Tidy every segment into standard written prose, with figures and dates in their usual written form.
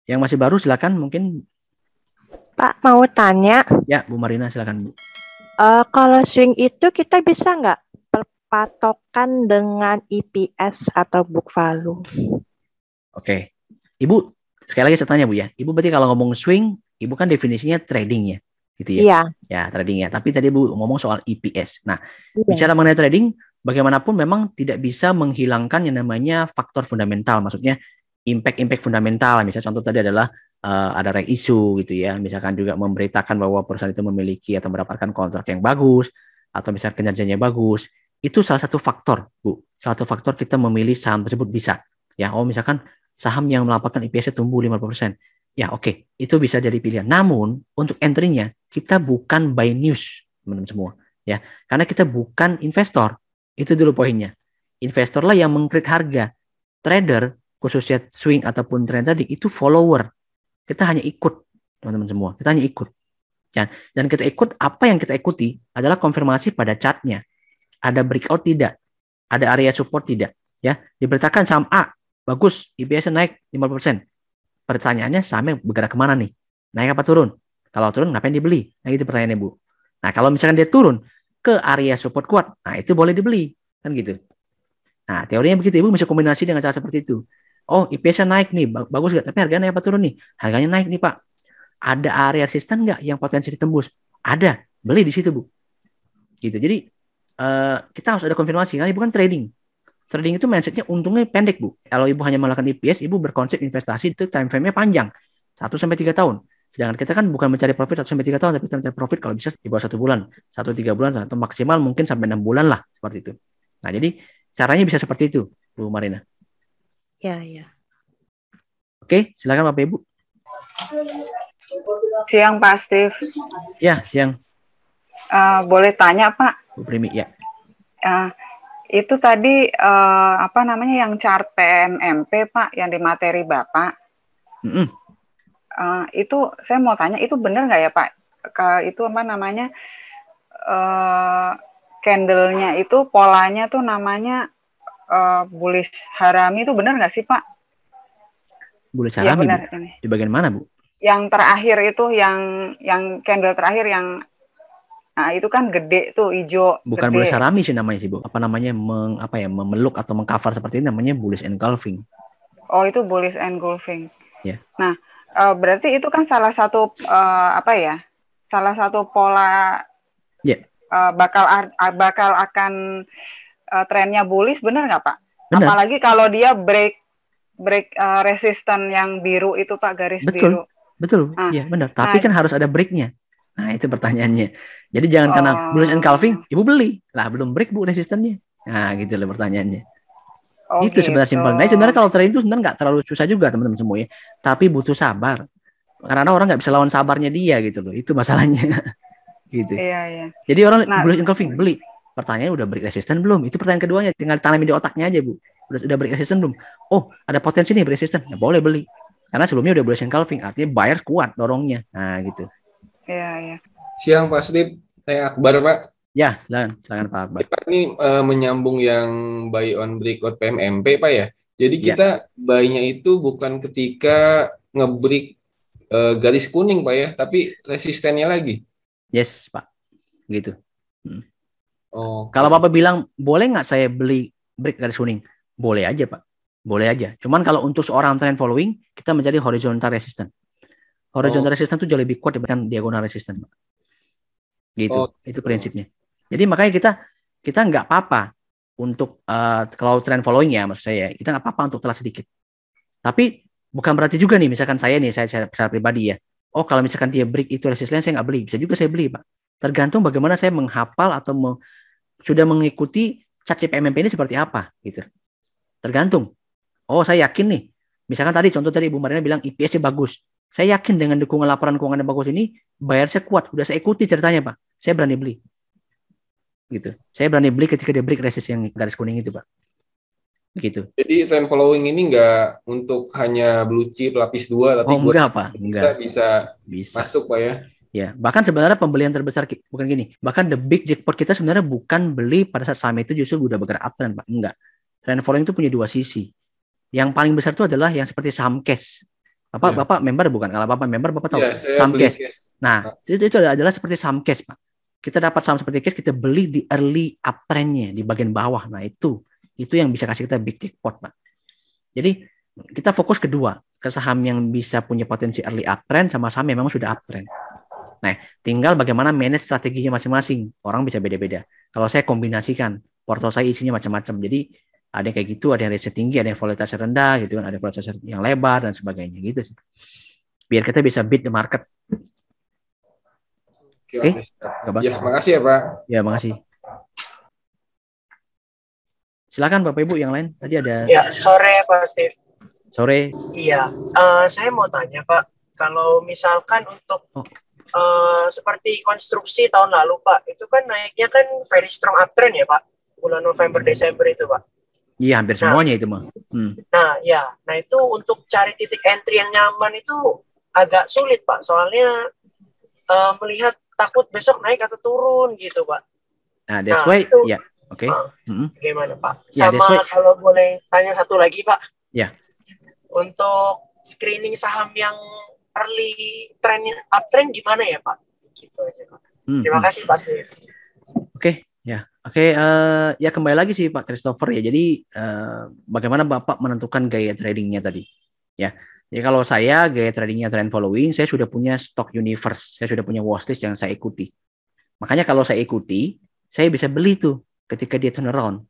Yang masih baru silakan mungkin. Pak, mau tanya, Ya, Bu Marina silakan Bu. kalau swing itu kita bisa nggak berpatokan dengan EPS atau book value? Oke. Ibu, sekali lagi saya tanya Bu ya. Ibu berarti kalau ngomong swing, Ibu kan definisinya trading ya. Gitu ya. Iya, Ya, trading ya. Tapi tadi Bu ngomong soal EPS. Nah, iya. bicara mengenai trading, bagaimanapun memang tidak bisa menghilangkan yang namanya faktor fundamental. Maksudnya impact fundamental. Misalnya contoh tadi adalah ada reg issue gitu ya. Misalkan juga memberitakan bahwa perusahaan itu memiliki atau mendapatkan kontrak yang bagus atau misalkan kinerjanya bagus. Itu salah satu faktor, Bu. Salah satu faktor kita memilih saham tersebut bisa. Ya, misalkan saham yang melaporkan IPS-nya tumbuh 50%. Ya, oke, itu bisa jadi pilihan. Namun, untuk entry-nya kita bukan buy news, teman-teman semua, ya. Karena kita bukan investor. Itu dulu poinnya. Investor lah yang mengkrit harga. Trader, khususnya swing ataupun trend trading, itu follower. Kita hanya ikut, teman-teman semua. Kita hanya ikut. Ya. Dan kita ikut, apa yang kita ikuti adalah konfirmasi pada chartnya. Ada breakout tidak? Ada area support tidak? Ya, diberitakan saham A bagus, IPS naik 50%. Pertanyaannya sahamnya bergerak kemana nih? Naik apa turun? Kalau turun ngapain dibeli? Nah itu pertanyaannya Bu. Nah kalau misalkan dia turun ke area support kuat, nah itu boleh dibeli. Kan gitu. Nah teorinya begitu, Ibu bisa kombinasi dengan cara seperti itu. Oh IPS naik nih, bagus gak? Tapi harganya naik apa turun nih? Harganya naik nih Pak. Ada area resisten nggak yang potensi ditembus? Ada, beli di situ Bu. Gitu. Jadi kita harus ada konfirmasi, karena Ibu kan trading. Trading itu mindsetnya untungnya pendek Bu. Kalau Ibu hanya melakukan EPS, Ibu berkonsep investasi itu time frame-nya panjang, 1-3 tahun. Sedangkan kita kan bukan mencari profit 1-3 tahun, tapi kita mencari profit kalau bisa di bawah 1 bulan, 1-3 bulan, atau maksimal mungkin sampai 6 bulan lah, seperti itu. Nah jadi caranya bisa seperti itu, Bu Marina. Ya, ya. Oke, silakan Bapak Ibu. Siang Pak Steve. Ya, siang. Boleh tanya Pak? Bu Primi, ya. Itu tadi apa namanya yang chart PMMP Pak, yang di materi Bapak. Itu saya mau tanya, itu benar nggak ya Pak? Itu apa namanya, candle-nya itu polanya tuh namanya bullish harami, itu benar nggak sih Pak? Bullish harami ya, benar, Bu? ini. Di bagian mana Bu? Yang terakhir itu, yang candle terakhir yang itu kan gede tuh, hijau. Bukan gede. bullish harami sih namanya sih Bu. Apa namanya, memeluk atau mengcover seperti ini namanya bullish engulfing. Oh, itu bullish engulfing. Ya. Nah, berarti itu kan salah satu salah satu pola bakal akan trennya bullish, benar nggak Pak? Benar. Apalagi kalau dia break resisten yang biru itu Pak, garis biru. Betul, iya benar. Tapi kan harus ada breaknya. Nah itu pertanyaannya. Jadi jangan karena bullish engulfing, Ibu beli lah, belum break Bu resistennya. Nah gitu loh pertanyaannya. Itu sebenarnya simpel. Nah sebenarnya kalau trading itu sebenarnya nggak terlalu susah juga teman-teman semua ya. Tapi butuh sabar. Karena orang nggak bisa lawan sabarnya dia gitu loh. Itu masalahnya. Gitu. Iya. Jadi orang bullish engulfing beli. Pertanyaannya udah break resisten belum? Itu pertanyaan keduanya. Tinggal tanamin di otaknya aja Bu. Udah break resisten belum? Oh ada potensi nih break resisten. Ya boleh beli. Karena sebelumnya udah bullish engulfing. Artinya buyers kuat dorongnya. Nah gitu. Iya. Siang Pak Steve. Saya Akbar Pak. Ya, silakan Pak Akbar. Pak, ini menyambung yang buy on breakout PMMP Pak ya. Jadi kita buy-nya itu bukan ketika nge-break garis kuning Pak ya, tapi resistennya lagi. Yes Pak, gitu. Kalau Bapak bilang boleh nggak saya beli break garis kuning, boleh aja Pak, boleh aja. Cuman kalau untuk seorang trend following, kita mencari horizontal resistance. Horizontal resistance itu jauh lebih kuat dibandingkan diagonal resistance Pak. Gitu, itu prinsipnya. Jadi makanya kita nggak apa-apa untuk kalau trend following ya, maksud saya kita nggak apa-apa untuk telat sedikit. Tapi bukan berarti juga nih, misalkan saya secara pribadi ya, kalau misalkan dia break itu resistance saya nggak beli, bisa juga saya beli Pak. Tergantung bagaimana saya menghafal atau sudah mengikuti chart CPMMP ini seperti apa gitu. Tergantung. Saya yakin nih, misalkan contoh tadi Ibu Marina bilang IPS-nya bagus. Saya yakin dengan dukungan laporan keuangan yang bagus ini, bayar saya kuat, udah saya ikuti ceritanya Pak. Saya berani beli. Gitu. Saya berani beli ketika dia break resist yang garis kuning itu Pak. Begitu. Jadi trend following ini nggak untuk hanya blue chip lapis 2, tapi enggak Pak, enggak. Bisa masuk Pak ya. Ya, bahkan sebenarnya pembelian terbesar bukan gini. Bahkan the big jackpot kita sebenarnya bukan beli pada saat saham itu justru udah bergerak uptrend Pak. Enggak. Trend following itu punya dua sisi. Yang paling besar itu adalah yang seperti saham cash. Bapak member bukan? Kalau Bapak member, Bapak tahu Iya, saya saham beli cash. cash. Nah, itu adalah seperti saham cash, Pak. Kita dapat saham seperti cash, kita beli di early uptrend-nya, di bagian bawah. Nah, itu yang bisa kasih kita big jackpot, Pak. Jadi, kita fokus kedua, ke saham yang bisa punya potensi early uptrend sama saham yang memang sudah uptrend. Nah, tinggal bagaimana manage strateginya masing-masing. Orang bisa beda-beda. Kalau saya kombinasikan, portfolio saya isinya macam-macam. Jadi, ada yang kayak gitu, ada yang resiko tinggi, ada yang volatilitas rendah, gitu kan, ada volatilitas yang lebar dan sebagainya, gitu sih. Biar kita bisa beat the market. Oke. Ya, makasih ya Pak. Ya, makasih. Silakan Bapak Ibu yang lain. Tadi ada. Ya, sore Pak Steve. Sore. Iya, saya mau tanya Pak, kalau misalkan untuk seperti konstruksi tahun lalu Pak, itu kan naiknya kan very strong uptrend ya Pak, bulan November Desember itu Pak. Iya, hampir semuanya itu mah. Nah, ya, nah itu untuk cari titik entry yang nyaman itu agak sulit Pak, soalnya melihat takut besok naik atau turun gitu Pak. Nah, that's why, itu, ya, oke. Gimana Pak? Ya, sama kalau boleh tanya satu lagi Pak. Ya. Untuk screening saham yang early trend uptrend gimana ya Pak? Gitu aja Pak. Terima kasih Pak Steve. Oke. Ya, oke. Ya kembali lagi sih Pak Christopher ya. Jadi bagaimana Bapak menentukan gaya tradingnya tadi? Ya, jadi kalau saya gaya tradingnya trend following, saya sudah punya stock universe, saya sudah punya watchlist yang saya ikuti. Makanya kalau saya ikuti, saya bisa beli tuh ketika dia turn around,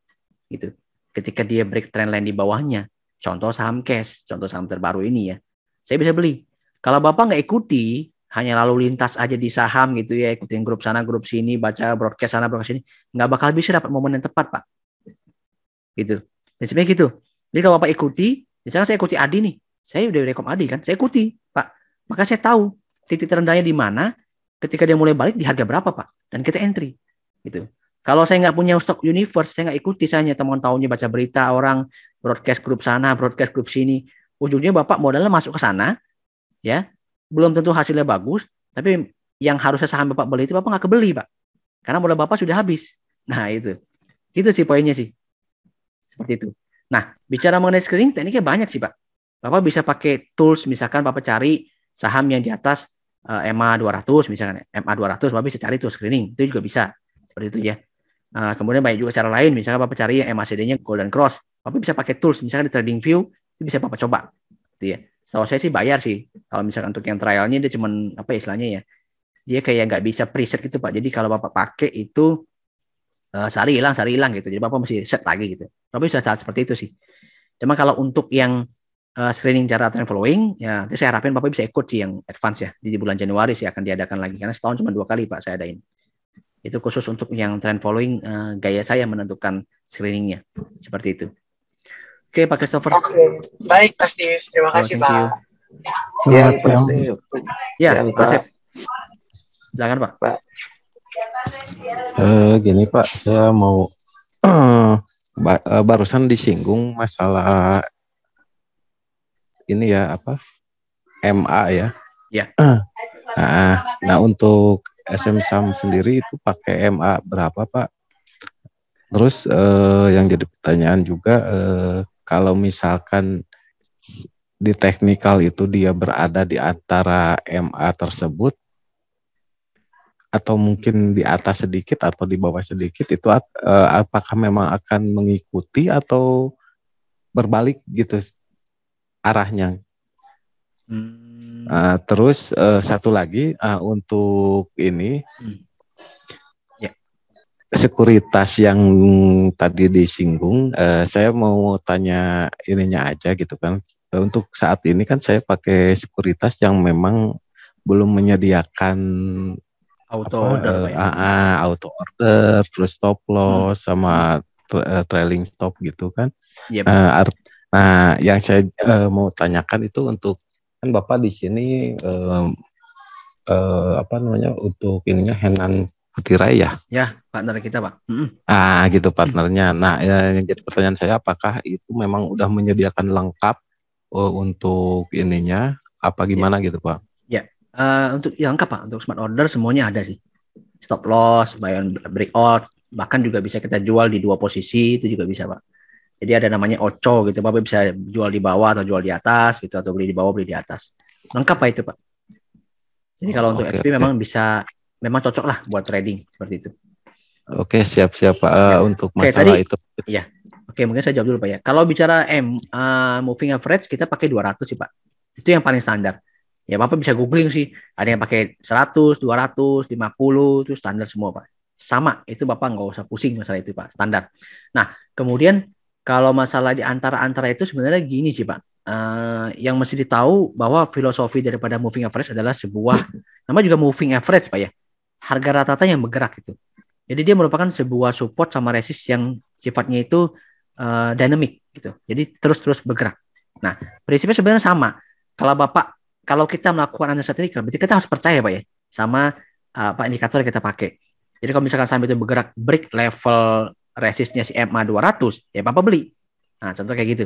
gitu. Ketika dia break trend line di bawahnya, contoh saham cash, contoh saham terbaru ini ya, saya bisa beli. Kalau Bapak nggak ikuti, hanya lalu lintas aja di saham gitu ya, ikutin grup sana, grup sini, baca broadcast sana, broadcast sini, nggak bakal bisa dapat momen yang tepat, Pak. Gitu. Prinsipnya gitu. Jadi kalau Bapak ikuti, misalnya saya ikuti Adi nih, saya udah rekom Adi kan, saya ikuti, Pak. Maka saya tahu titik terendahnya di mana, ketika dia mulai balik di harga berapa, Pak. Dan kita entry. Gitu. Kalau saya nggak punya stock universe, saya nggak ikuti, saya hanya teman tahunya baca berita orang, broadcast grup sana, broadcast grup sini. Ujungnya Bapak modalnya masuk ke sana, ya, belum tentu hasilnya bagus, tapi yang harusnya saham Bapak beli itu Bapak nggak kebeli, Pak. Karena modal Bapak sudah habis. Nah, itu sih poinnya sih. Seperti itu. Nah, bicara mengenai screening, tekniknya banyak sih, Pak. Bapak bisa pakai tools, misalkan Bapak cari saham yang di atas MA 200, misalkan MA 200, Bapak bisa cari tuh screening. Itu juga bisa. Seperti itu ya. Kemudian banyak juga cara lain, misalkan Bapak cari yang MACD-nya Golden Cross. Bapak bisa pakai tools, misalkan di TradingView, itu bisa Bapak coba. Gitu ya. Setahu saya sih bayar sih. Kalau misalkan untuk yang trialnya dia cuman apa istilahnya ya, dia kayak nggak bisa preset gitu Pak. Jadi kalau Bapak pakai itu sehari hilang gitu. Jadi Bapak mesti set lagi gitu. Bapak bisa saat seperti itu sih. Cuma kalau untuk yang screening cara trend following, ya nanti saya harapin Bapak bisa ikut sih yang advance ya. Di bulan Januari sih akan diadakan lagi. Karena setahun cuma 2 kali Pak saya adain. Itu khusus untuk yang trend following, gaya saya menentukan screeningnya. Seperti itu. Oke, Pak Christopher. Oke, baik Pak Steve. Terima kasih Pak. Ya, ya, Pak Sep. Silakan Pak. Gini Pak, saya mau barusan disinggung masalah ini ya apa MA ya. Ya. Nah untuk SM Sam sendiri itu pakai MA berapa Pak? Terus yang jadi pertanyaan juga kalau misalkan di teknikal itu dia berada di antara MA tersebut atau mungkin di atas sedikit atau di bawah sedikit, itu apakah memang akan mengikuti atau berbalik gitu arahnya? Terus satu lagi untuk ini sekuritas yang tadi disinggung, saya mau tanya ininya aja gitu kan. Untuk saat ini kan saya pakai sekuritas yang memang belum menyediakan auto order, auto order, terus stop loss sama trailing stop gitu kan. Yep. Nah, yang saya mau tanyakan itu untuk kan Bapak di sini untuk ininya Henan Putirai ya? Ya, partner kita Pak. Gitu partnernya. Nah, yang jadi pertanyaan saya, apakah itu memang udah menyediakan lengkap untuk ininya? Apa gimana gitu Pak? Ya, untuk yang lengkap Pak, untuk smart order semuanya ada sih. Stop loss, buy on breakout, bahkan juga bisa kita jual di 2 posisi, itu juga bisa Pak. Jadi ada namanya OCO gitu, Bapak bisa jual di bawah atau jual di atas gitu, atau beli di bawah beli di atas. Lengkap Pak itu Pak. Jadi kalau untuk XP memang memang cocok lah buat trading seperti itu. Oke, siap-siap Pak. Untuk masalah itu. Iya. Oke, mungkin saya jawab dulu Pak ya. Kalau bicara moving average kita pakai 200 sih Pak. Itu yang paling standar. Ya Bapak bisa googling sih, ada yang pakai 100, 200, 50, itu standar semua Pak. Sama, itu Bapak nggak usah pusing masalah itu Pak, standar. Nah, kemudian kalau masalah di antara itu sebenarnya gini sih Pak. Yang mesti ditahu bahwa filosofi daripada moving average adalah sebuah, namanya juga moving average Pak ya. Harga rata-rata yang bergerak gitu. Jadi dia merupakan sebuah support sama resist yang sifatnya itu dynamic gitu. Jadi terus-terus bergerak. Nah, prinsipnya sebenarnya sama. Kalau kita melakukan analisa teknikal, berarti kita harus percaya Pak ya sama indikator yang kita pakai. Jadi kalau misalkan saham itu bergerak break level resistnya si MA 200, ya Bapak beli. Nah, contoh kayak gitu.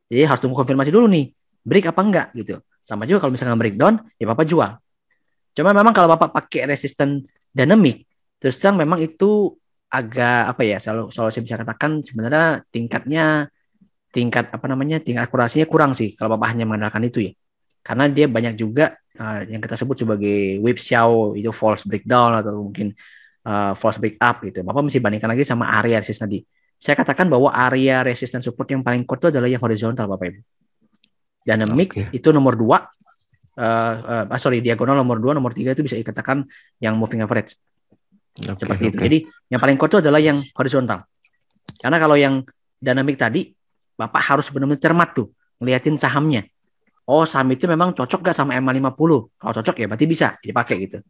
Jadi harus tunggu konfirmasi dulu nih, break apa enggak gitu. Sama juga kalau misalkan breakdown, ya Bapak jual. Cuma memang kalau Bapak pakai resisten dynamic, terus terang memang itu agak selalu saya bisa katakan sebenarnya tingkat akurasinya kurang sih kalau Bapak hanya mengandalkan itu ya. Karena dia banyak juga yang kita sebut sebagai whipsaw, itu false breakdown atau mungkin false break up gitu. Bapak mesti bandingkan lagi sama area resistance tadi. Saya katakan bahwa area resistance support yang paling kuat itu adalah yang horizontal Bapak Ibu. Dynamic itu nomor 2. Diagonal nomor 2, nomor 3 itu bisa dikatakan yang moving average. Seperti itu. Jadi yang paling kuat itu adalah yang horizontal. Karena kalau yang dynamic tadi, Bapak harus benar-benar cermat tuh, ngeliatin sahamnya. Oh, saham itu memang cocok gak sama MA50? Kalau cocok ya berarti bisa dipakai gitu.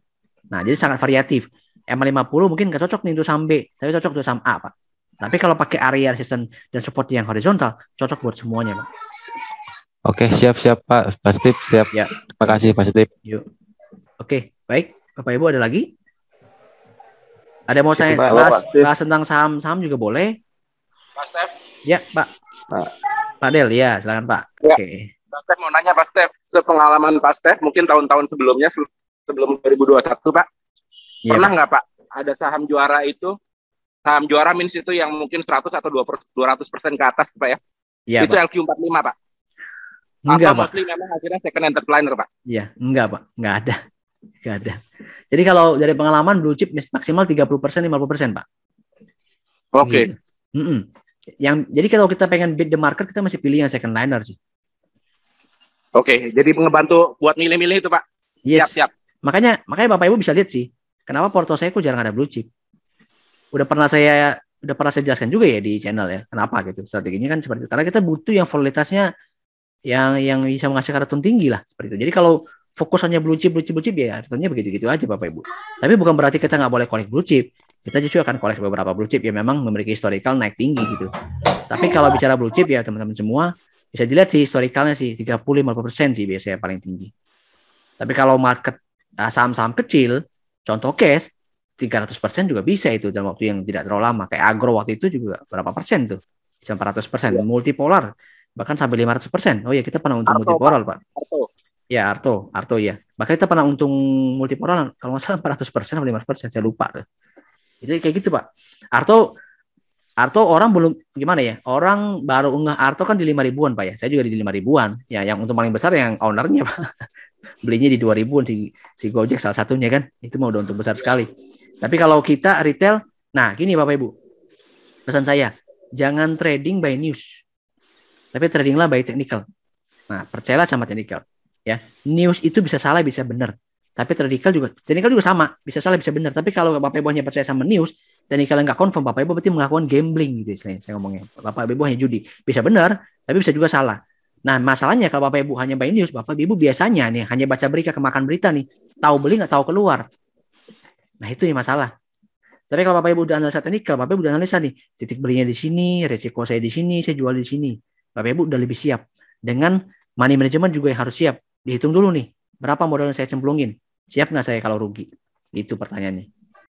Nah, jadi sangat variatif. MA50 mungkin gak cocok nih untuk saham B, tapi cocok untuk saham A, Pak. Tapi kalau pakai area resistance dan support yang horizontal, cocok buat semuanya, Pak. Oke, siap-siap Pak. Pak Steve, siap. Ya. Terima kasih Pak Steve. Yuk. Oke, baik. Bapak Ibu ada lagi? Ada mau saya bahas tentang saham juga boleh? Pak Steve? Ya, Pak. Pak Del, ya, silakan Pak. Ya. Oke. Pak Steve mau nanya Pak Steve, sepengalaman Pak Steve mungkin tahun-tahun sebelumnya, sebelum 2021 Pak, Ya, pernah nggak Pak ada saham juara means itu yang mungkin 100 atau 200% ke atas Pak ya? Ya, itu Pak. LQ45 Pak? Enggak, atau Pak. mostly memang akhirnya second enterliner Pak? Iya, enggak, Pak. Enggak ada. Jadi kalau dari pengalaman blue chip maksimal 30%, 50%, Pak. Oke. Gitu. Jadi kalau kita pengen beat the market, kita masih pilih yang second liner sih. Oke, jadi ngebantu buat milih-milih itu Pak. Yes. Siap. Makanya Bapak Ibu bisa lihat sih, kenapa porto saya kok jarang ada blue chip. Udah pernah saya jelaskan juga ya di channel ya. Kenapa gitu? Strateginya kan seperti itu. Karena kita butuh yang volatilitasnya yang bisa menghasilkan return tinggi lah seperti itu. Jadi kalau fokus hanya blue chip ya returnnya begitu-gitu aja Bapak Ibu. Tapi bukan berarti kita nggak boleh koleksi blue chip. Kita justru akan koleksi beberapa blue chip yang memang memiliki historical naik tinggi gitu. Tapi kalau bicara blue chip ya teman-teman semua bisa dilihat sih historicalnya sih 30-50% sih biasanya paling tinggi. Tapi kalau market saham-saham kecil, contoh cash 300% juga bisa itu dalam waktu yang tidak terlalu lama. Kayak agro waktu itu juga berapa persen tuh? Bisa 400%. Multipolar bahkan sampai 500%. Oh ya, kita pernah untung multipolar, Pak. Ya, Arto ya. Bahkan kita pernah untung multipolar kalau nggak salah 400% atau 500%, saya lupa tuh. Jadi kayak gitu, Pak. Arto orang belum gimana ya? Orang baru unggah Arto kan di 5 ribuan, Pak ya. Saya juga di 5 ribuan. Ya, yang untung paling besar yang ownernya, Pak. Belinya di 2 ribuan si Gojek salah satunya kan. Itu mau udah untung besar sekali. Tapi kalau kita retail, nah gini Bapak Ibu. Pesan saya, jangan trading by news. Tapi tradinglah by technical. Nah, percayalah sama technical. Ya, news itu bisa salah, bisa benar. Tapi technical juga sama, bisa salah, bisa benar. Tapi kalau Bapak Ibu hanya percaya sama news, technical nggak confirm, Bapak Ibu berarti melakukan gambling gitu istilahnya. Saya ngomongnya, Bapak Ibu hanya judi. Bisa benar, tapi bisa juga salah. Nah, masalahnya kalau Bapak Ibu hanya by news, Bapak Ibu biasanya nih hanya baca berita, kemakan berita nih, tahu beli nggak tahu keluar. Nah, itu yang masalah. Tapi kalau Bapak Ibu udah analisa teknikal, Bapak Ibu udah analisa nih, titik belinya di sini, resiko saya di sini, saya jual di sini. Bapak Ibu udah lebih siap. Dengan money management juga yang harus siap. Dihitung dulu nih, berapa modal yang saya cemplungin? Siap nggak saya kalau rugi? Itu pertanyaannya.